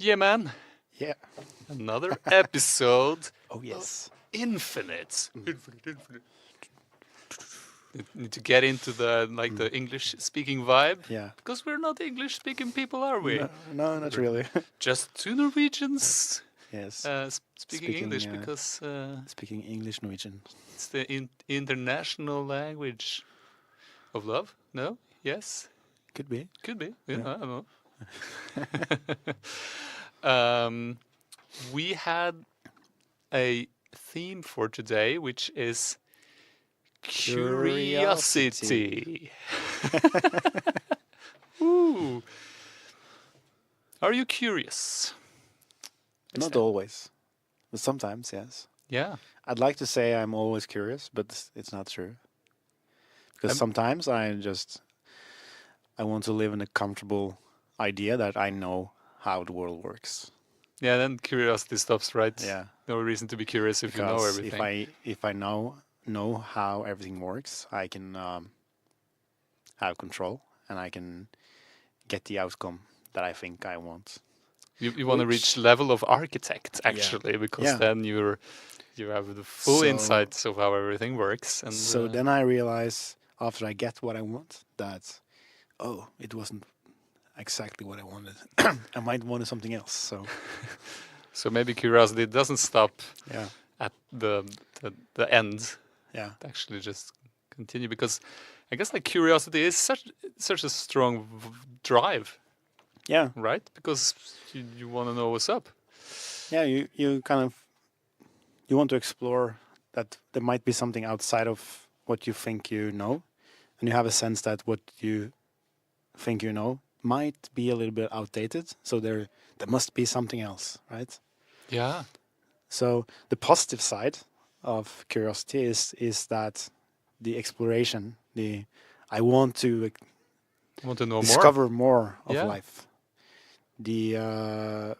Yeah, man. Yeah. Another episode Oh yes. Infinite. Infinite. Need to get into the English speaking vibe. Yeah. Because we're not English speaking people, are we? No, not We're really. just two Norwegians Yes. speaking English Speaking, because Speaking English Norwegian. it's the international language of love. No? Yes? Could be. Could be. Yeah, Yeah. I don't know. We had a theme for today, which is curiosity. Ooh. Are you curious? Not always, but sometimes, yes. Yeah. I'd like to say I'm always curious, but it's not true. Because sometimes I want to live in a comfortable idea that I know how the world works. Yeah, then curiosity stops, right? Yeah. No reason to be curious if you know Because everything. if I know how everything works, I can have control and I can get the outcome that I think I want. You want to reach level of architect actually, because Yeah. then you have the full insights of how everything works. And So then I realize after I get what I want that it wasn't exactly what I wanted. I might wanted something else. so maybe curiosity doesn't stop Yeah. at the end. Yeah. Actually, just continue, because I guess like curiosity is such a strong drive. Yeah. Right? Because you want to know what's up. Yeah. You kind of you want to explore that there might be something outside of what you think you know, and you have a sense that what you think you know might be a little bit outdated. So there must be something else, right? Yeah. So the positive side of curiosity is that the exploration, I want to know discover more of Yeah. life. The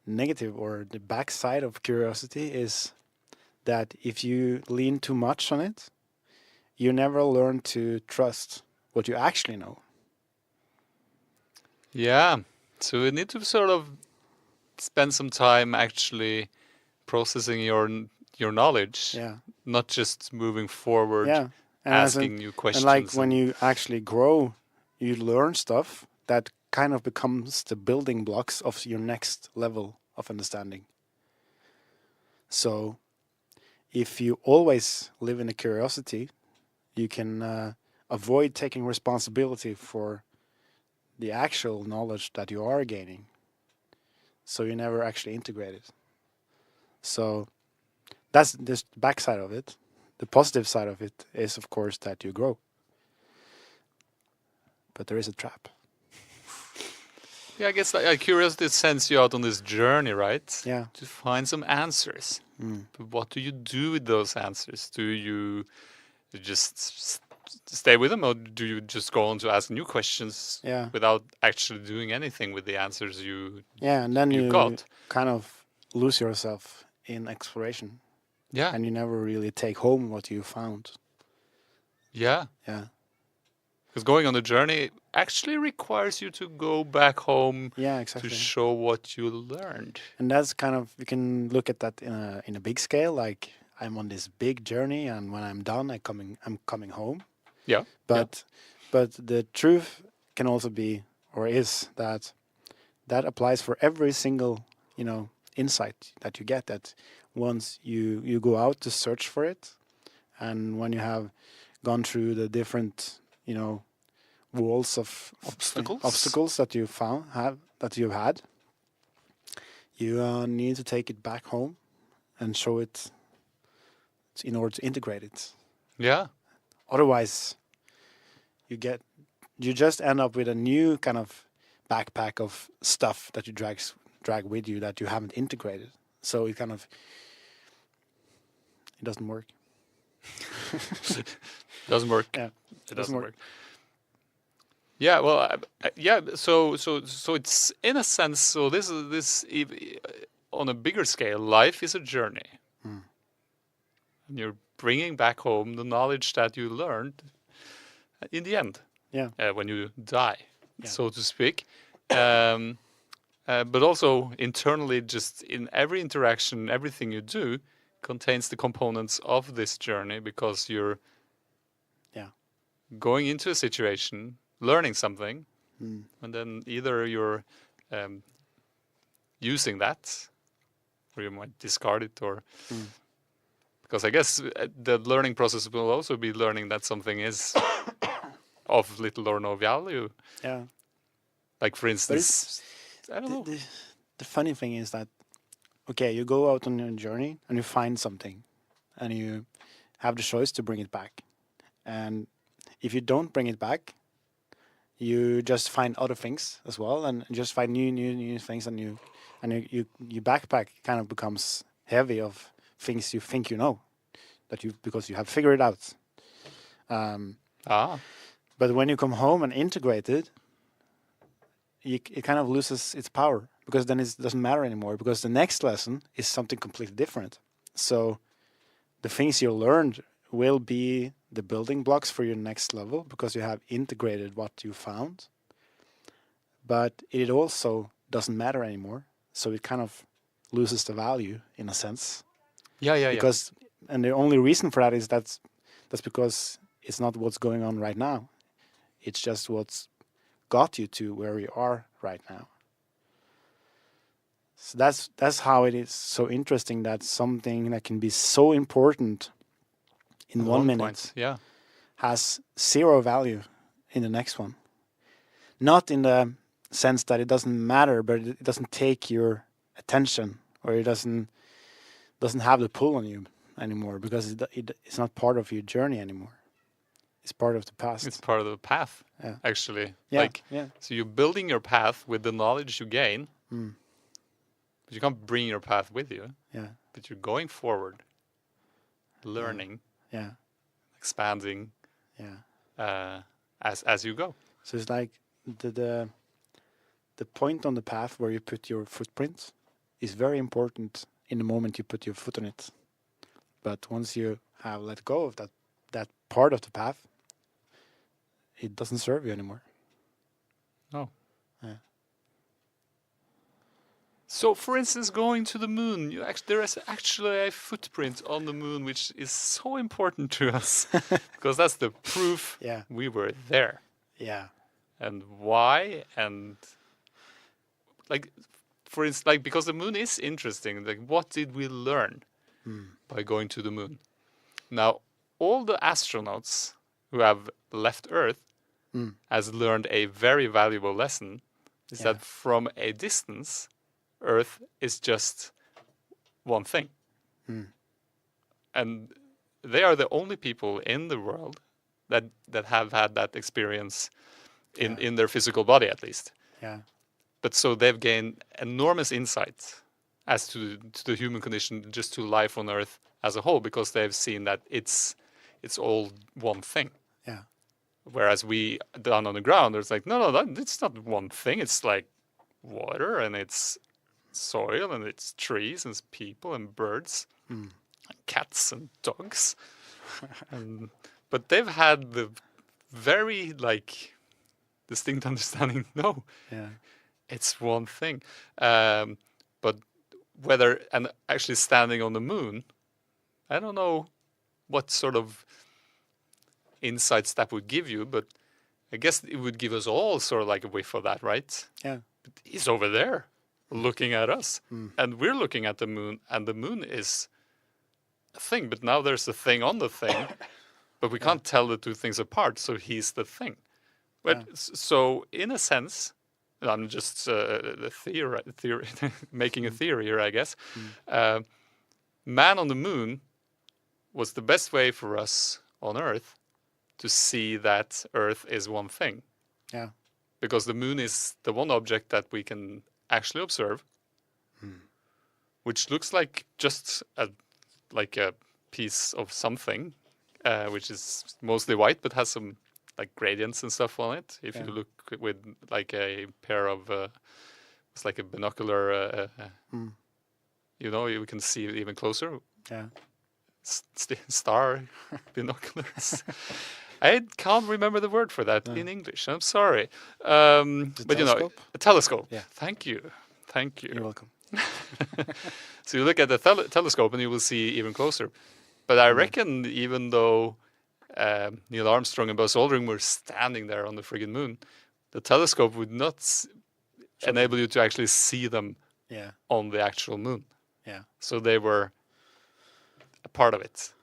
negative or the backside of curiosity is that if you lean too much on it, you never learn to trust what you actually know. Yeah. So you need to sort of spend some time actually processing your knowledge. Yeah. Not just moving forward, Yeah. And asking new questions. And like when you actually grow, you learn stuff that kind of becomes the building blocks of your next level of understanding. So if you always live in a curiosity, you can avoid taking responsibility for the actual knowledge that you are gaining. So you never actually integrate it. So that's the backside of it. The positive side of it is, of course, that you grow. But there is a trap. Yeah, I guess like, curiosity sends you out on this journey, right? Yeah. To find some answers. But what do you do with those answers? Do you just stay with them, or do you just go on to ask new questions without actually doing anything with the answers you and then you got? Kind of lose yourself in exploration. Yeah. And you never really take home what you found. Yeah. Yeah. Because going on the journey actually requires you to go back home. Yeah, exactly. To show what you learned. And that's kind of, you can look at that in a big scale, like I'm on this big journey, and when I'm done, I'm coming home. Yeah. But the truth can also be, or is, that applies for every single, insight that you get. That once you go out to search for it, and when you have gone through the different, walls of obstacles that you've had, you need to take it back home and show it in order to integrate it. Yeah. Otherwise, you just end up with a new kind of backpack of stuff that you drag with you that you haven't integrated. So it doesn't work. Doesn't work. Yeah, it doesn't work. Yeah, well, yeah. So it's in a sense. So this on a bigger scale. Life is a journey, and you're bringing back home the knowledge that you learned in the end. Yeah. When you die, Yeah. so to speak. but also internally, just in every interaction, everything you do contains the components of this journey, because you're Yeah. going into a situation, learning something, Mm. and then either you're using that, or you might discard it, or Mm. because I guess the learning process will also be learning that something is of little or no value. Yeah. Like, for But instance, I don't know. the funny thing is that, okay, you go out on your journey and you find something, and you have the choice to bring it back. And if you don't bring it back, you just find other things as well, and just find new things, and your backpack kind of becomes heavy of things you think you know, because you have figured it out. Ah, But when you come home and integrate it, it kind of loses its power, because then it doesn't matter anymore, because the next lesson is something completely different. So the things you learned will be the building blocks for your next level, because you have integrated what you found. But it also doesn't matter anymore, so it kind of loses the value in a sense. yeah. Because and the only reason for that is that's because it's not what's going on right now. It's just what's got you to where you are right now. So that's how it is so interesting that something that can be so important in At 1 minute point, yeah. has zero value in the next one. Not in the sense that it doesn't matter, but it doesn't take your attention, or it doesn't have the pull on you anymore, because it's not part of your journey anymore. It's part of the past. It's part of the path, Yeah. actually. Yeah, Like, yeah. so you're building your path with the knowledge you gain, Mm. but you can't bring your path with you. Yeah, But you're going forward, learning, yeah, expanding yeah. as you go. So it's like the point on the path where you put your footprint is very important in the moment you put your foot on it. But once you have let go of that part of the path, it doesn't serve you anymore. No. Yeah. So, for instance, going to the moon, there is actually a footprint on the moon, which is so important to us, because that's the proof Yeah. we were there. Yeah. And why? And like, for instance, like, because the moon is interesting. Like, what did we learn by going to the moon? Now, all the astronauts who have left Earth has learned a very valuable lesson. Is Yeah. that from a distance, Earth is just one thing. And they are the only people in the world that have had that experience in their physical body, at least. Yeah. But so they've gained enormous insight as to the human condition, just to life on Earth as a whole, because they've seen that it's all one thing. Yeah. Whereas we down on the ground, there's like, no, it's not one thing. It's like water, and it's soil, and it's trees, and it's people, and birds, and cats, and dogs. But they've had the very distinct understanding. No, Yeah. it's one thing. But whether, and actually standing on the moon, I don't know what sort of insights that would give you, but I guess it would give us all sort of like a whiff of that, right? Yeah. But he's over there looking at us, and we're looking at the moon, and the moon is a thing, but now there's a thing on the thing, but we can't tell the two things apart, so he's the thing. But so in a sense, I'm just theory making a theory here, I guess. Man on the moon was the best way for us on Earth to see that Earth is one thing. Yeah. Because the moon is the one object that we can actually observe, which looks like just a piece of something, which is mostly white, but has some like gradients and stuff on it. If you look with like a pair of, it's like a binocular, you can see it even closer. Yeah. Star binoculars. I can't remember the word for that in English. I'm sorry. But telescope? a telescope. Yeah. Thank you. Thank you. You're welcome. So you look at the telescope and you will see even closer. But I reckon even though Neil Armstrong and Buzz Aldrin were standing there on the friggin' moon, the telescope would not enable you to actually see them Yeah. on the actual moon. Yeah. So they were a part of it.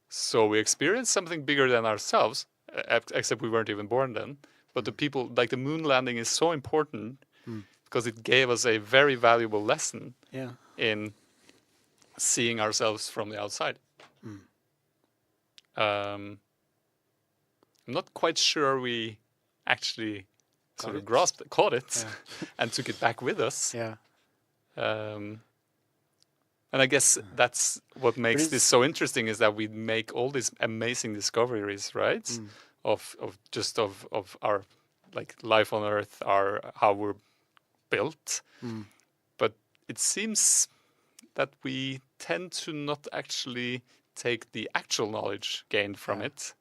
So we experienced something bigger than ourselves, except we weren't even born then. But the people, like the moon landing is so important because it gave us a very valuable lesson Yeah. in seeing ourselves from the outside. I'm not quite sure we actually sort of caught it, and took it back with us. Yeah. And I guess that's what makes it's- this so interesting is that we make all these amazing discoveries, right? Of our like life on Earth, how we're built. But it seems that we tend to not actually take the actual knowledge gained from it.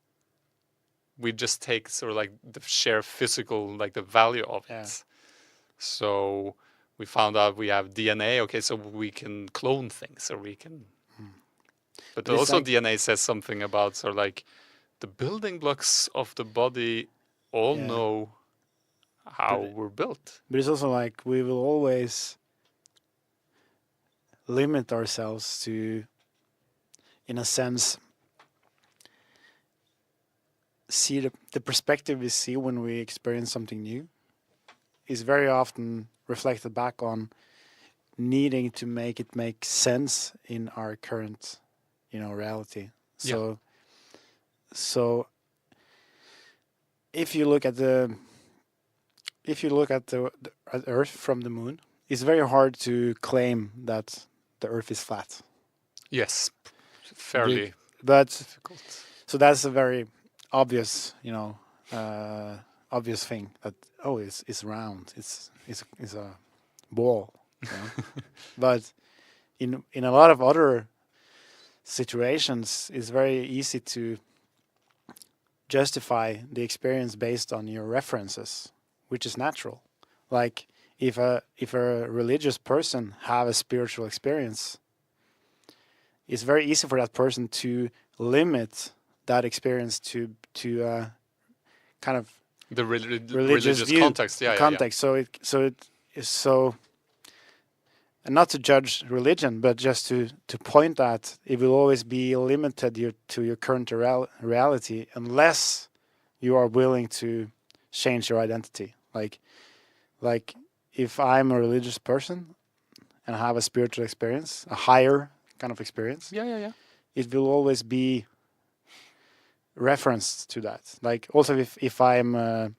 We just take sort of like the sheer physical, like the value of it. Yeah. So we found out we have DNA. Okay, so we can clone things, or we can. But But it's also like- DNA says something about sort of like the building blocks of the body all Yeah. know how But- we're built. But it's also like we will always limit ourselves to, in a sense, see the perspective we see when we experience something new is very often reflected back on needing to make it make sense in our current, reality. So if you look at the at Earth from the moon, it's very hard to claim that the Earth is flat. Yes, fairly But difficult. so that's a very obvious, obvious thing that it's round. It's a ball. But in a lot of other situations, it's very easy to justify the experience based on your references, which is natural. Like if a religious person have a spiritual experience, it's very easy for that person to limit that experience to kind of The religious view, context, context. So it is so, and not to judge religion, but just to point that it will always be limited to your current reality unless you are willing to change your identity. Like if I'm a religious person and have a spiritual experience, a higher kind of experience, Yeah. it will always be referenced to that. Like also if I'm a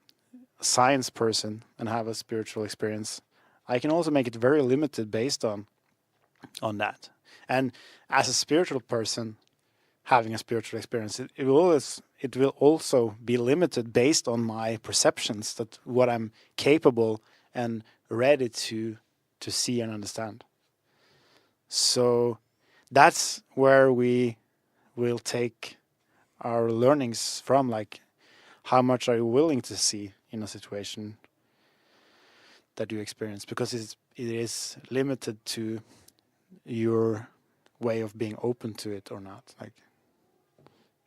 science person and have a spiritual experience, I can also make it very limited based on that. And as a spiritual person having a spiritual experience, it will also be limited based on my perceptions, that what I'm capable and ready to see and understand. So that's where we will take our learnings from, like how much are you willing to see in a situation that you experience, because it is limited to your way of being open to it or not, like,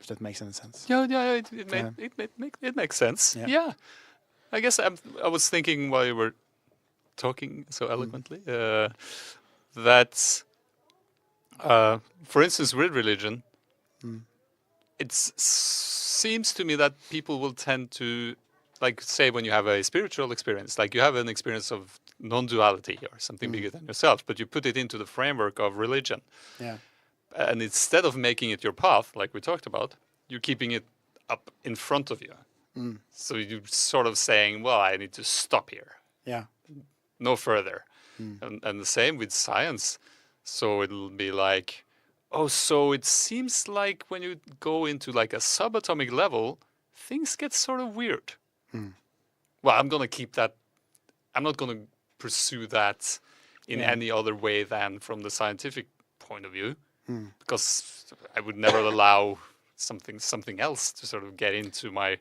if that makes any sense. Yeah. It makes sense. Yeah. Yeah. I guess I was thinking while you were talking so eloquently that, for instance, with religion, it seems to me that people will tend to, like, say, when you have a spiritual experience, like you have an experience of non-duality or something bigger than yourself, but you put it into the framework of religion. Yeah. And instead of making it your path, like we talked about, you're keeping it up in front of you. So you're sort of saying, well, I need to stop here, Yeah. no further. And the same with science. So it'll be like, oh, so it seems like when you go into like a subatomic level, things get sort of weird. Well, I'm going to keep that. I'm not going to pursue that in any other way than from the scientific point of view, because I would never allow something else to sort of get into my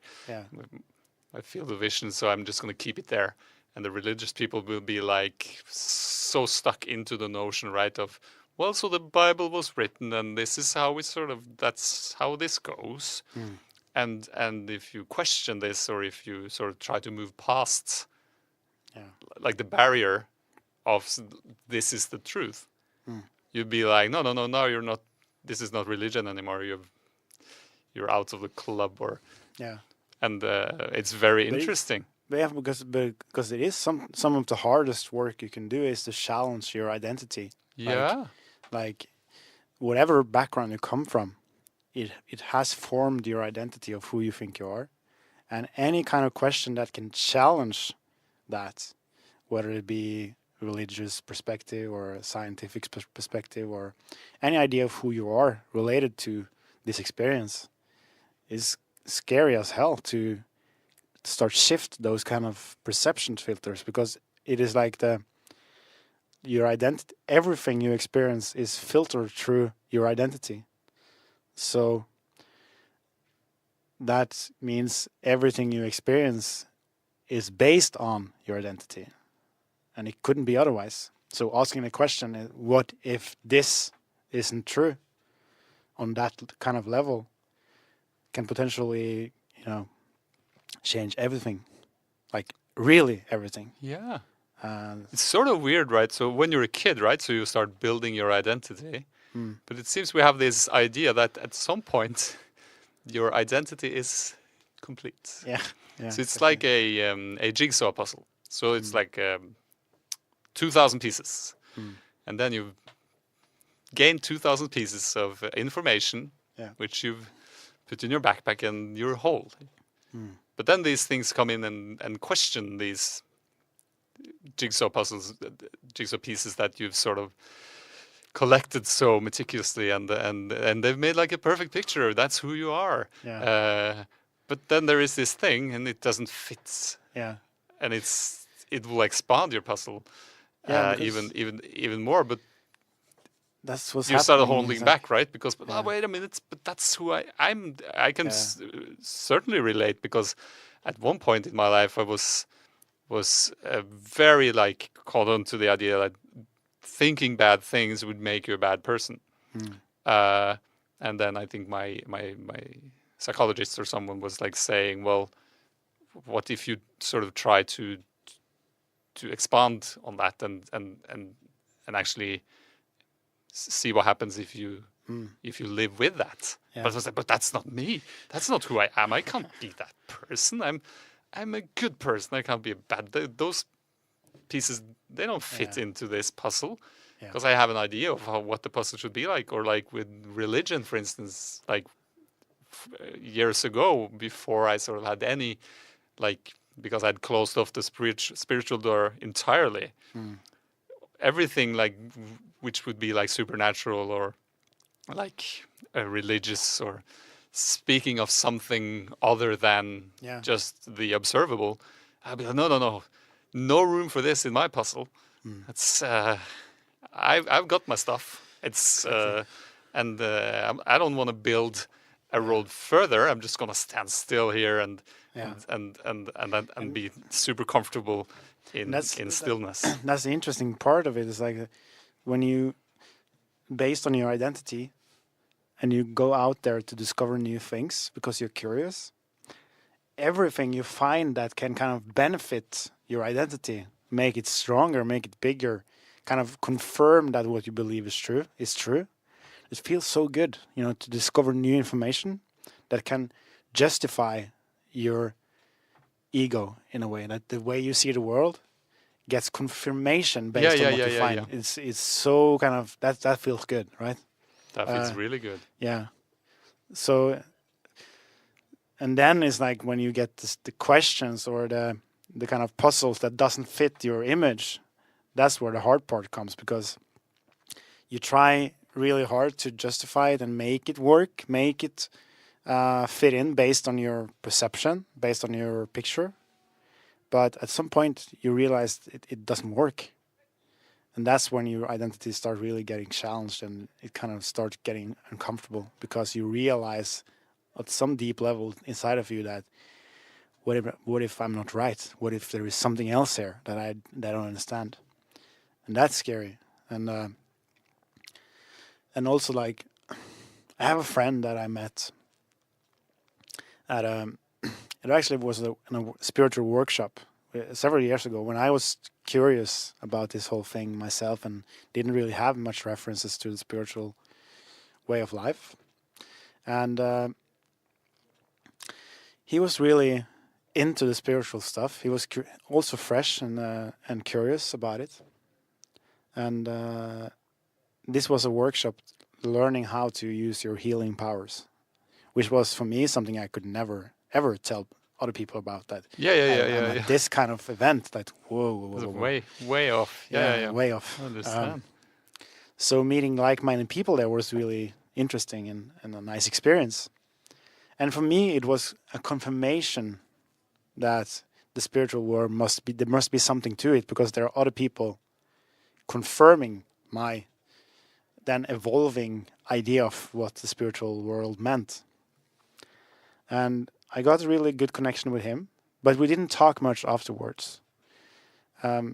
field of vision. So I'm just going to keep it there. And the religious people will be like, so stuck into the notion, right, of, well, so the Bible was written, and this is how we sort of, that's how this goes. And if you question this, or if you sort of try to move past Yeah. like the barrier of this is the truth, you'd be like, no, no, no, no, you're not. This is not religion anymore. You're out of the club, or Yeah. and it's very But interesting. But yeah, because it is some of the hardest work you can do is to challenge your identity. Yeah, Like whatever background you come from, it has formed your identity of who you think you are, and any kind of question that can challenge that, whether it be religious perspective or a scientific perspective or any idea of who you are related to this experience, is scary as hell to start shift those kind of perception filters, because it is like your identity, everything you experience is filtered through your identity. So that means everything you experience is based on your identity, and it couldn't be otherwise. So asking the question, what if this isn't true, on that kind of level, can potentially, change everything, like really everything. yeah. And It's sort of weird, right? So when you're a kid, right? So you start building your identity, but it seems we have this idea that at some point your identity is complete. yeah, So it's like a jigsaw puzzle. So it's like 2,000 pieces, and then you gain 2,000 pieces of information, Yeah. which you've put in your backpack, and you're whole. But then these things come in and question these jigsaw puzzles, jigsaw pieces that you've sort of collected so meticulously, and they've made like a perfect picture. That's who you are. Yeah. But then there is this thing, and it doesn't fit, yeah, and it will expand your puzzle Yeah, because- even more. But that's what's you start happening, holding is back, right? Because Yeah. wait a minute, but that's who I'm. I can Yeah. certainly relate, because at one point in my life I was very like caught on to the idea that thinking bad things would make you a bad person. And then I think my psychologist or someone was like saying, well, what if you sort of try to expand on that and actually see what happens if you live with that. Yeah. But I was like, but that's not me. That's not who I am. I can't be that person. I'm a good person. I can't be a bad. Those pieces, they don't fit Yeah. into this puzzle, Yeah. because I have an idea of what the puzzle should be like. Or like with religion, for instance, like years ago, before I sort of had any, like, because I'd closed off the spiritual door entirely. Everything like which would be like supernatural or like religious or speaking of something other than Yeah. just the observable, I'd be like, no room for this in my puzzle. It's I've got my stuff. It's I don't want to build a road further. I'm just gonna stand still here and Yeah. and be super comfortable in stillness. That's the interesting part of it, is like when you, based on your identity, and you go out there to discover new things because you're curious, everything you find that can kind of benefit your identity, make it stronger, make it bigger, kind of confirm that what you believe is true. It feels so good, to discover new information that can justify your ego in a way, that the way you see the world gets confirmation based on what you find. Yeah. It's so kind of that feels good, right? That feels really good. Yeah. So, and then it's like when you get the questions or the kind of puzzles that doesn't fit your image, that's where the hard part comes, because you try really hard to justify it and make it work, make it fit in based on your perception, based on your picture. But at some point you realize it doesn't work. And that's when your identity starts really getting challenged, and it kind of starts getting uncomfortable, because you realize at some deep level inside of you that what if I'm not right? What if there is something else here that I don't understand? and that's scary. And also, like, I have a friend that I met at a. It actually was in a spiritual workshop several years ago when I was curious about this whole thing myself and didn't really have much references to the spiritual way of life. And he was really into the spiritual stuff. He was also fresh and curious about it. And this was a workshop learning how to use your healing powers, which was for me something I could never ever tell other people about. That I'm at this kind of event. That whoa. Way off. Yeah. Way off. I understand. So meeting like-minded people there was really interesting and a nice experience. And for me, it was a confirmation that the spiritual world there must be something to it, because there are other people confirming my then evolving idea of what the spiritual world meant. And I got a really good connection with him, but we didn't talk much afterwards. A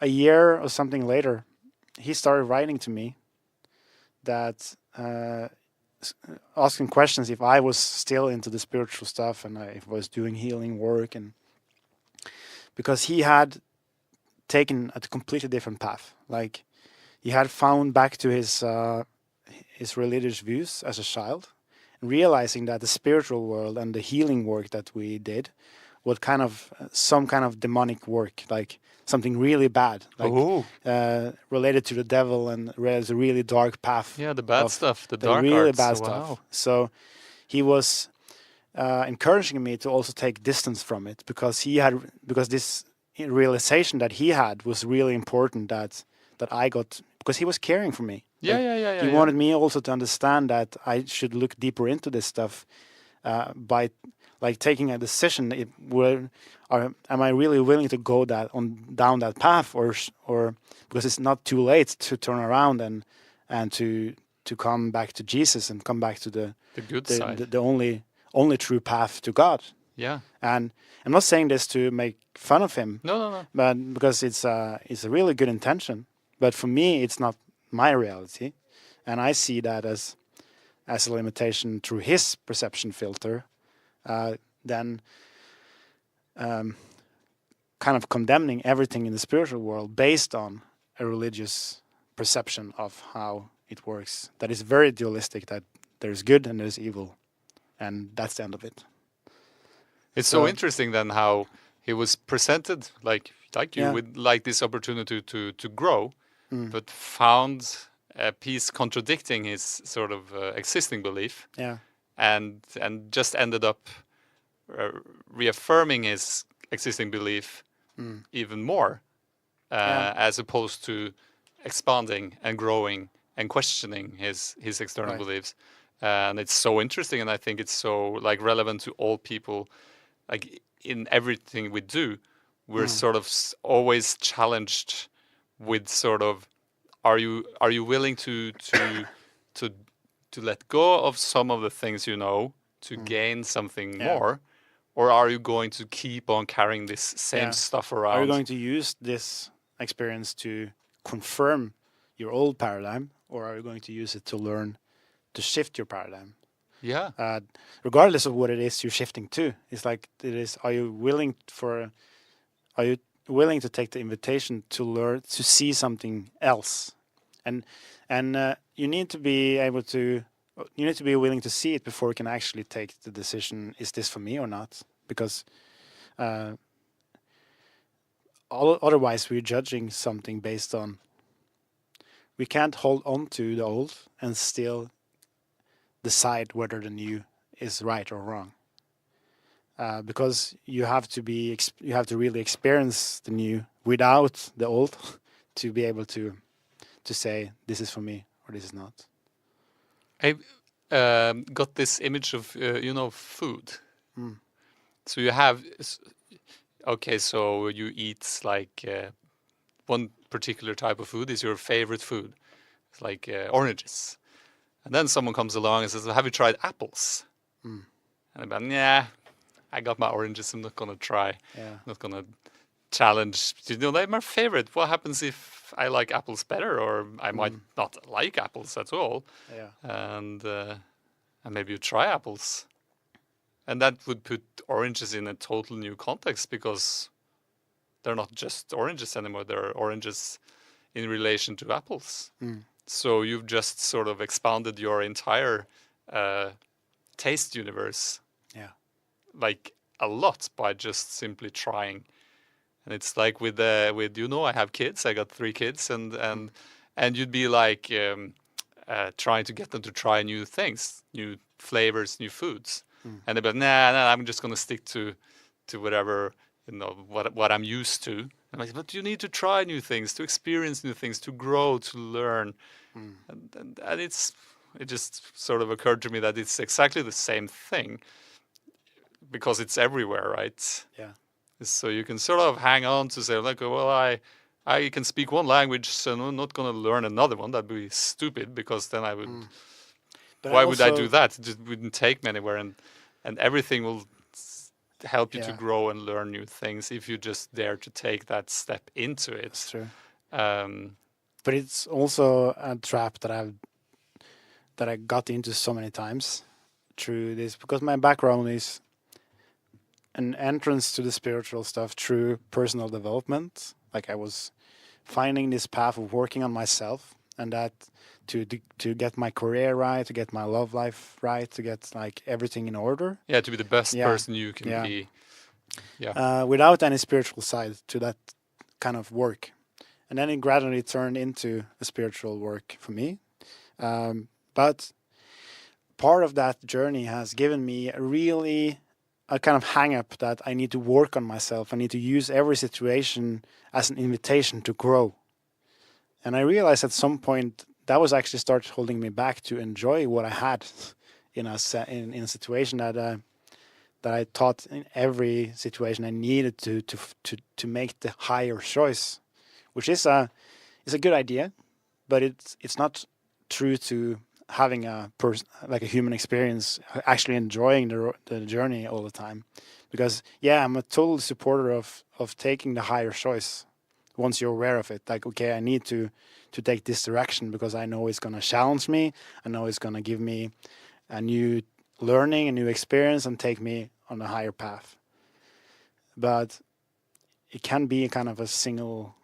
year or something later, he started writing to me that asking questions if I was still into the spiritual stuff and if I was doing healing work, and because he had taken a completely different path. Like, he had found back to his religious views as a child, realizing that the spiritual world and the healing work that we did was kind of some kind of demonic work, like something really bad, like related to the devil and a really dark path. Yeah, the bad stuff, the dark really arts. bad stuff. So he was encouraging me to also take distance from it, because this realization that he had was really important. That I got, because he was caring for me. Yeah. He wanted me also to understand that I should look deeper into this stuff by like taking a decision. Am I really willing to go down that path, or because it's not too late to turn around and to come back to Jesus and come back to the good side, the only true path to God. Yeah. And I'm not saying this to make fun of him. No. But because it's a really good intention. But for me, it's not my reality, and I see that as a limitation through his perception filter. Then kind of condemning everything in the spiritual world based on a religious perception of how it works. That is very dualistic. That there's good and there's evil, and that's the end of it. It's so interesting then how he was presented like you with like this opportunity to grow, but found a piece contradicting his sort of existing belief. Yeah. And just ended up reaffirming his existing belief even more, as opposed to expanding and growing and questioning his external beliefs. And it's so interesting, and I think it's so like relevant to all people. Like in everything we do, we're sort of always challenged with sort of, are you willing to let go of some of the things you know to gain something more, or are you going to keep on carrying this same stuff around? Are you going to use this experience to confirm your old paradigm, or are you going to use it to learn to shift your paradigm? Yeah. Regardless of what it is you're shifting to, it's like it is. Are you willing to take the invitation to learn to see something else, and you need to be able to. You need to be willing to see it before you can actually take the decision: is this for me or not? Because otherwise, we're judging something based on. We can't hold on to the old and still decide whether the new is right or wrong, because you have to really experience the new without the old to be able to say this is for me or this is not. I got this image of food. So you have so you eat like one particular type of food is your favorite food. It's like oranges. And then someone comes along and says, well, have you tried apples? And I'm like, yeah, I got my oranges. I'm not going to try. Yeah. I'm not going to challenge. They're my favorite. What happens if I like apples better, or I might not like apples at all, Yeah. and maybe you try apples, and that would put oranges in a total new context because they're not just oranges anymore. They're oranges in relation to apples. So you've just sort of expanded your entire taste universe, Yeah. like a lot, by just simply trying. And it's like with I have kids. I got 3 kids, and you'd be like trying to get them to try new things, new flavors, new foods, and they'd be like, nah, I'm just gonna stick to whatever what I'm used to. I'm like, but you need to try new things, to experience new things, to grow, to learn, and it just sort of occurred to me that it's exactly the same thing because it's everywhere, right? Yeah. So you can sort of hang on to say, like, well, I can speak one language, so I'm not going to learn another one. That'd be stupid because then I would. But Why would I do that? It just wouldn't take me anywhere, and everything will help you to Yeah. grow and learn new things if you just dare to take that step into it. That's true. Um, But it's also a trap that I got into so many times through this, because my background is an entrance to the spiritual stuff through personal development. Like I was finding this path of working on myself, and that to get my career right, to get my love life right, to get like everything in order. yeah, to be the best Yeah. person you can Yeah. be. Yeah. Without any spiritual side to that kind of work. And then it gradually turned into a spiritual work for me. But part of that journey has given me a kind of hang up that I need to work on myself. I need to use every situation as an invitation to grow. And I realized at some point that was actually start holding me back to enjoy what I had in a situation that I thought in every situation I needed to make the higher choice, which is a good idea, but it's not true to having a human experience, actually enjoying the journey all the time. Because I'm a total supporter of taking the higher choice once you're aware of it. Like, okay, I need to take this direction because I know it's gonna challenge me. I know it's gonna give me a new learning, a new experience, and take me on a higher path. But it can be kind of a single,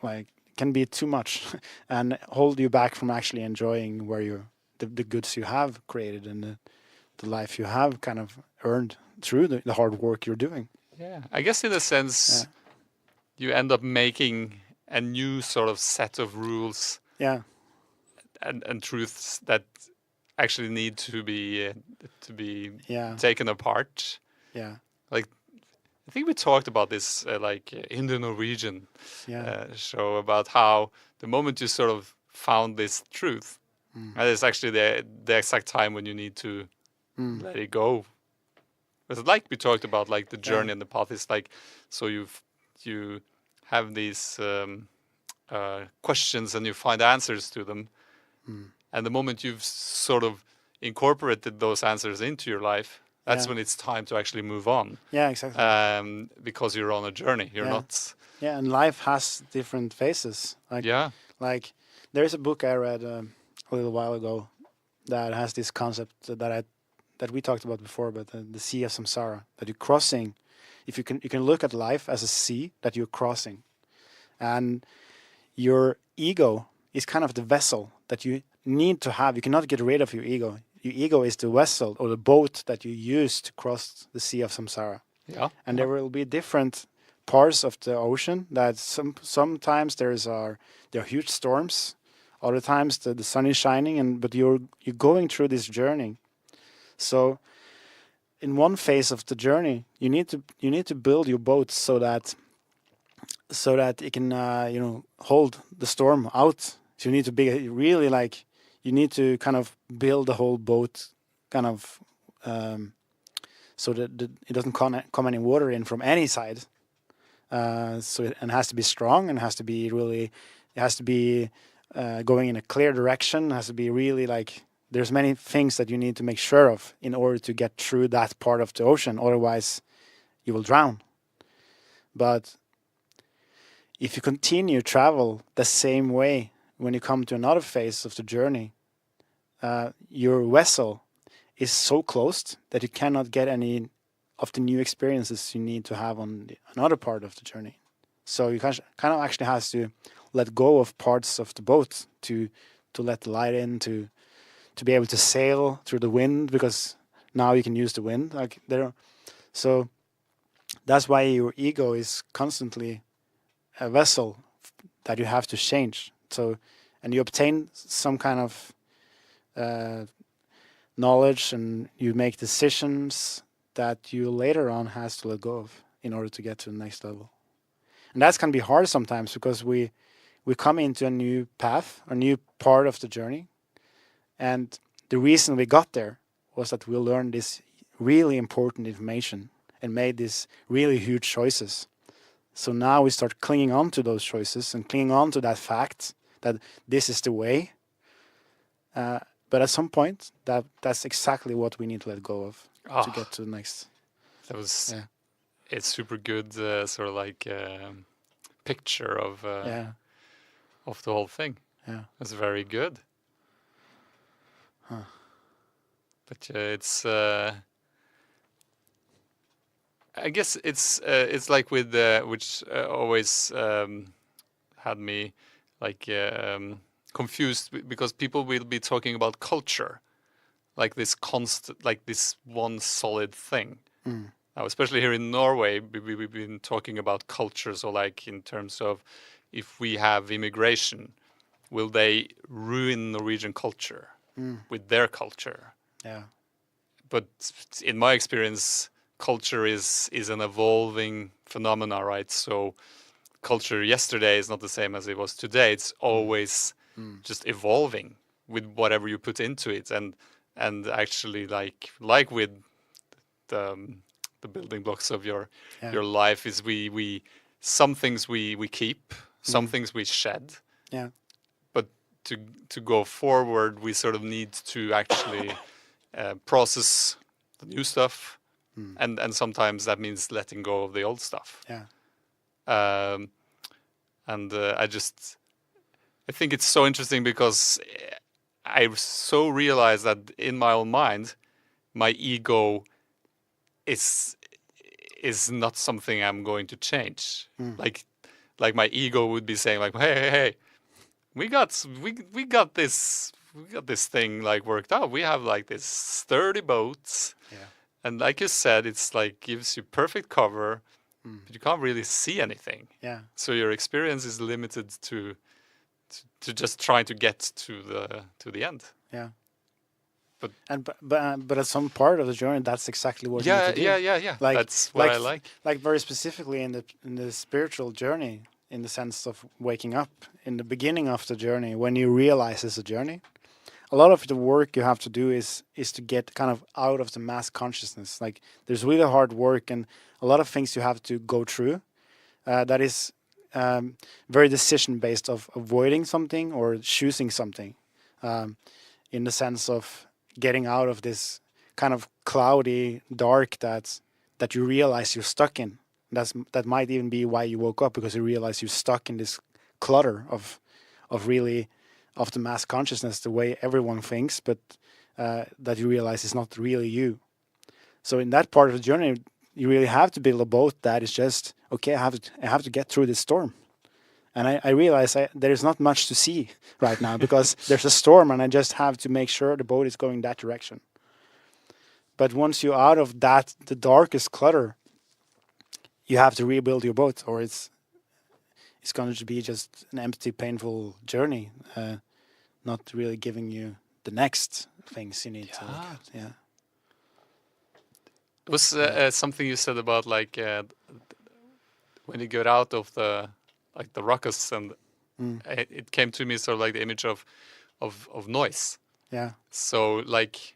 like, it can be too much and hold you back from actually enjoying the goods you have created and the life you have kind of earned through the hard work you're doing. Yeah. I guess in a sense, you end up making a new sort of set of rules Yeah. and truths that actually need to be Yeah. taken apart. Yeah. Like, I think we talked about this in the Norwegian Yeah. show about how the moment you sort of found this truth, that is actually the exact time when you need to let it go. But like we talked about, like the journey and the path is like, so you have these questions and you find answers to them, and the moment you've sort of incorporated those answers into your life, that's when it's time to actually move on. Yeah, exactly. Because you're on a journey. You're Yeah. not. Yeah, and life has different phases. Like there's a book I read a little while ago that has this concept that we talked about before, but the sea of samsara, that you're crossing. If you can look at life as a sea that you're crossing, and your ego is kind of the vessel that you need to have. You cannot get rid of your ego. Your ego is the vessel or the boat that you use to cross the sea of samsara. Yeah. And there will be different parts of the ocean that sometimes there are huge storms. Other times the sun is shining, but you're going through this journey. So in one phase of the journey, you need to build your boat so that it can hold the storm out. So you need to be really like, you need to kind of build the whole boat kind of so that it doesn't come any water in from any side. So it has to be strong and has to be going in a clear direction. It has to be really like, there's many things that you need to make sure of in order to get through that part of the ocean. Otherwise, you will drown. But if you continue travel the same way when you come to another phase of the journey, your vessel is so closed that you cannot get any of the new experiences you need to have on another part of the journey. So you kind of actually has to let go of parts of the boat to let the light in, to be able to sail through the wind, because now you can use the wind. Like there, so that's why your ego is constantly a vessel that you have to change. So, and you obtain some kind of knowledge, and you make decisions that you later on has to let go of in order to get to the next level. And that's can be hard sometimes, because we come into a new path, a new part of the journey, and the reason we got there was that we learned this really important information and made these really huge choices. So now we start clinging on to those choices and clinging on to that fact that this is the way. But at some point, that's exactly what we need to let go of to get to the next. That was, Yeah. it's super good, sort of like picture of Yeah. of the whole thing. Yeah. It's very good. Huh. But it's, I guess it's like with which always had me like confused, because people will be talking about culture, like this constant, like this one solid thing. Mm. Now, especially here in Norway, we've been talking about culture. So, like in terms of if we have immigration, will they ruin Norwegian culture with their culture? Yeah. But in my experience, culture is an evolving phenomena, right? So culture yesterday is not the same as it was today. It's always just evolving with whatever you put into it, and actually like with the building blocks of your life is we some things we keep, some things we shed. Yeah. But to go forward, we sort of need to actually process the new stuff, and sometimes that means letting go of the old stuff. Yeah. And I think it's so interesting, because I so realize that in my own mind, my ego is not something I'm going to change. Like my ego would be saying like, hey, we got this thing like worked out. We have like this sturdy boat. Yeah. And like you said, it's like gives you perfect cover, but you can't really see anything. Yeah. So your experience is limited to just trying to get to the end. Yeah. But but at some part of the journey, that's exactly what you need to do. Yeah. Like, That's what I like. Like very specifically in the spiritual journey, in the sense of waking up, in the beginning of the journey, when you realize it's a journey, a lot of the work you have to do is to get kind of out of the mass consciousness. Like there's really hard work and a lot of things you have to go through. That is very decision based of avoiding something or choosing something, in the sense of getting out of this kind of cloudy dark that you realize you're stuck in. That might even be why you woke up, because you realize you're stuck in this clutter of the mass consciousness, the way everyone thinks, but that you realize is not really you. So in that part of the journey, you really have to build a boat that is just okay. I have to get through this storm, and I realize there is not much to see right now because there's a storm, and I just have to make sure the boat is going that direction. But once you're out of that, the darkest clutter, you have to rebuild your boat, or it's going to be just an empty, painful journey, not really giving you the next things you need to look at. Yeah. It was something you said about like when you get out of the ruckus, and it came to me sort of like the image of noise. Yeah. So like,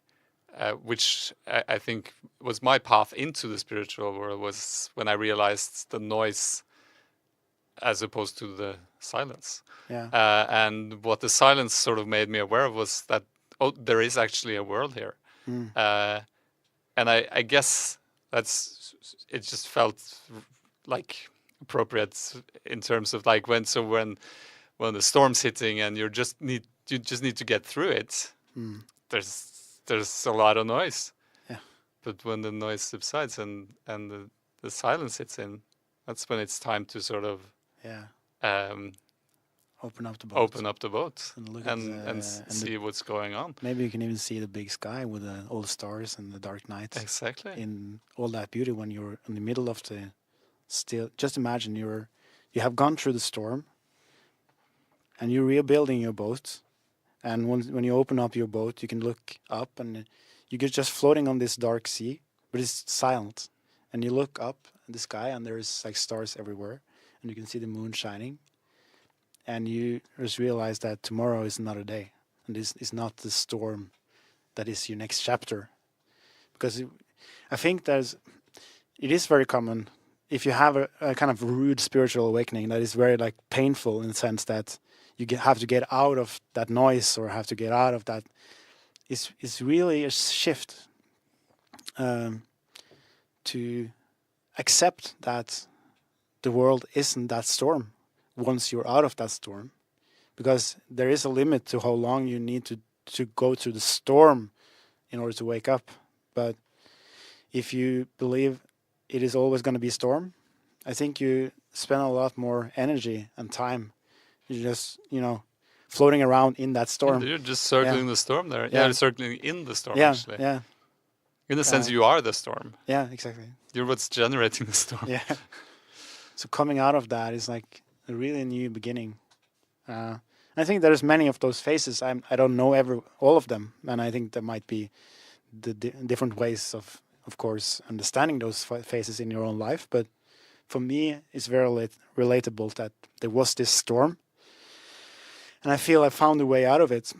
which I think was my path into the spiritual world, was when I realized the noise as opposed to the silence. Yeah. And what the silence sort of made me aware of was that, oh, there is actually a world here. And I guess it just felt like appropriate in terms of like when the storm's hitting and you just need to get through it. Mm. There's a lot of noise. Yeah. But when the noise subsides and the silence hits in, that's when it's time to sort of Yeah. um, Open up the boat. open up the boat And look and at the, and see what's going on. maybe you can even see the big sky with all the stars and the dark night Exactly. in all that beauty when you're in the middle of the still. Just imagine you have gone through the storm and you're rebuilding your boat, and when you open up your boat, you can look up and you're just floating on this dark sea, but it's silent. And you look up in the sky and there's like stars everywhere, and you can see the moon shining. And you just realize that tomorrow is another day, and this is not the storm that is your next chapter. Because I think it is very common if you have a kind of rude spiritual awakening that is very like painful in the sense that you have to get out of that noise or have to get out of that. It's really a shift to accept that the world isn't that storm once you're out of that storm, because there is a limit to how long you need to go through the storm in order to wake up. But if you believe it is always going to be a storm, I think you spend a lot more energy and time. You're just, floating around in that storm. You're just circling the storm there. Yeah, you're circling in the storm, actually. Yeah. In a sense, you are the storm. Yeah, exactly. You're what's generating the storm. Yeah. So coming out of that is like a really new beginning. I think there's many of those phases. I don't know all of them, and I think there might be the different ways of course, understanding those phases in your own life. But for me, it's very relatable that there was this storm, and I feel I found a way out of it.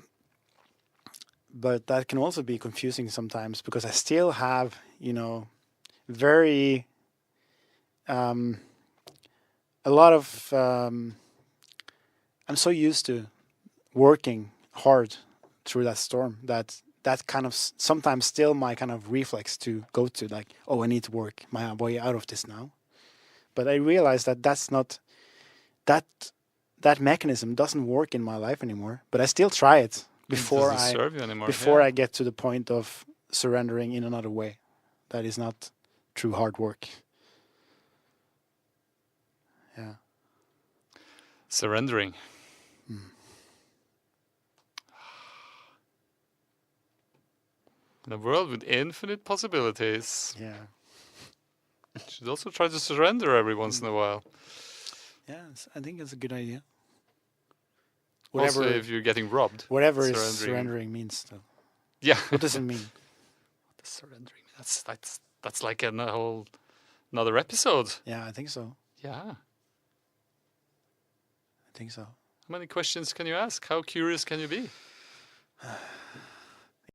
But that can also be confusing sometimes because I still have, very a lot of. I'm so used to working hard through that storm that kind of sometimes still my kind of reflex to go to like, oh, I need to work my way out of this now. But I realize that that's not that mechanism doesn't work in my life anymore. But I still try it before It doesn't serve you anymore. I get to the point of surrendering in another way. That is not true hard work. Yeah. Surrendering. In a world with infinite possibilities, Yeah. you should also try to surrender every once in a while. Yeah, I think it's a good idea. Also, if you're getting robbed. Whatever surrendering means, though. Yeah. What does it mean? What does surrendering mean? That's like another episode. Yeah, I think so. Yeah. I think so. How many questions can you ask? How curious can you be?